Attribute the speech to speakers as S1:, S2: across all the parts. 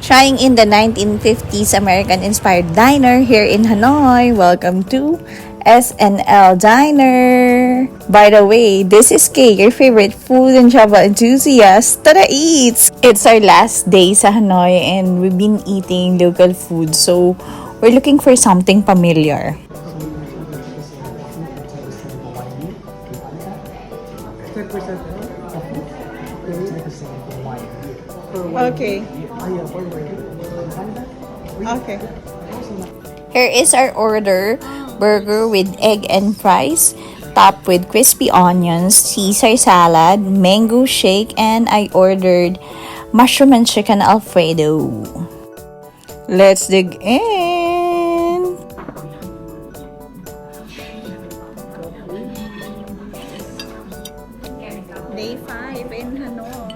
S1: Trying in the 1950s American-inspired diner here in Hanoi. Welcome to SNL Diner. By the way, this is Kay, your favorite food and travel enthusiast. Tara eats! It's our last day sa Hanoi and we've been eating local food. So, we're looking for something familiar.
S2: Okay. Okay.
S1: Here is our order. Burger with egg and fries, topped with crispy onions, Caesar salad, mango shake, and I ordered mushroom and chicken Alfredo. Let's dig in! Day 5 in Hanoi.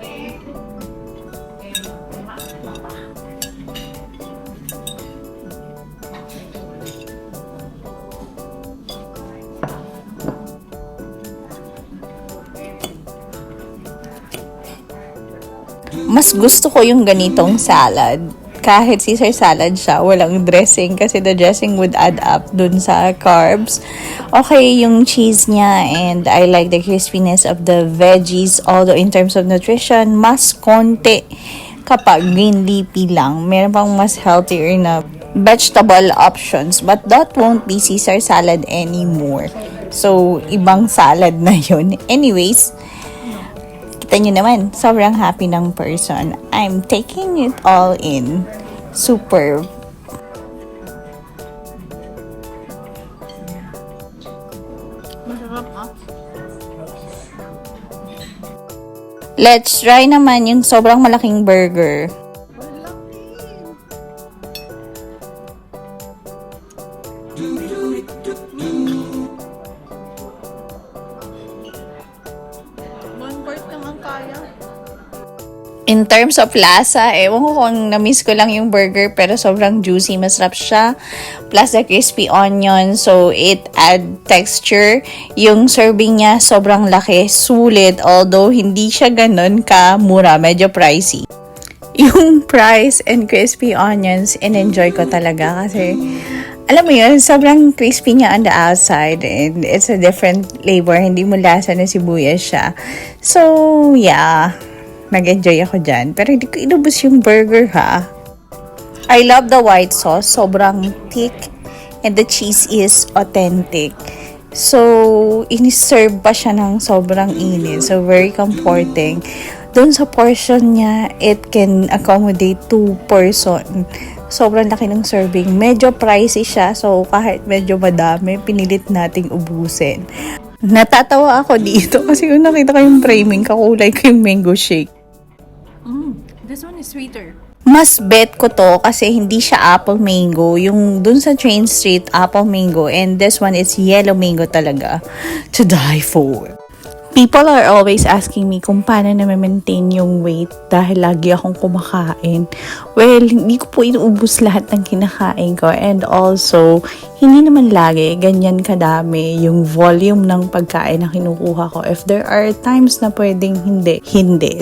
S1: Mas gusto ko yung ganitong salad. Kahit Caesar salad siya, walang dressing kasi the dressing would add up dun sa carbs. Okay yung cheese niya and I like the crispiness of the veggies. Although in terms of nutrition, mas konti kapag green leafy lang. Meron pang mas healthier na vegetable options. But that won't be Caesar salad anymore. So, ibang salad na yun. Anyways, kita nyo naman, sobrang happy ng person. I'm taking it all in. Super.
S2: Masarap ah.
S1: Let's try naman yung sobrang malaking burger. In terms of lasa, ewan ko kung na-miss ko lang yung burger pero sobrang juicy, masarap siya. Plus the crispy onion, so it add texture. Yung serving niya sobrang laki, sulit, although hindi siya ganun ka-mura, medyo pricey. Yung fries and crispy onions, in-enjoy ko talaga kasi alam mo yun, sobrang crispy niya on the outside and it's a different flavor, hindi mo lasa na sibuyas siya. So, yeah. Nag-enjoy ako dyan. Pero hindi ko inubos yung burger, ha? I love the white sauce. Sobrang thick. And the cheese is authentic. So, in-serve pa siya ng sobrang init. So, very comforting. Doon sa portion niya, it can accommodate 2 person. Sobrang laki ng serving. Medyo pricey siya. So, kahit medyo madami, pinilit nating ubusin. Natatawa ako dito kasi kung nakita ko yung framing, kakulay ko yung mango shake.
S2: This one is sweeter.
S1: Mas bet ko to kasi hindi siya apple mango. Yung dun sa Train Street, apple mango. And this one is yellow mango talaga. To die for. People are always asking me kung paano na maintain yung weight dahil lagi akong kumakain. Well, hindi ko po inuubos lahat ng kinakain ko. And also, hindi naman lagi ganyan kadami yung volume ng pagkain na kinukuha ko. If there are times na pwedeng hindi.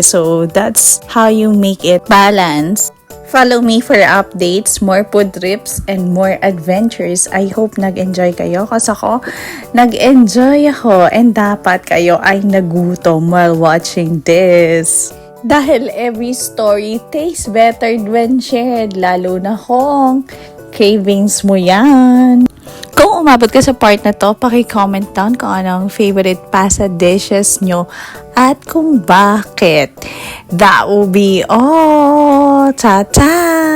S1: So, that's how you make it balance. Follow me for updates, more food trips, and more adventures. I hope nag-enjoy kayo kasi ako, nag-enjoy ako and dapat kayo ay nagutom while watching this. Dahil every story tastes better when shared, lalo na kung cravings mo yan. Kung umabot ka sa part na to, paki-comment down kung anong favorite pasta dishes nyo at kung bakit. That will be all. Ta-ta!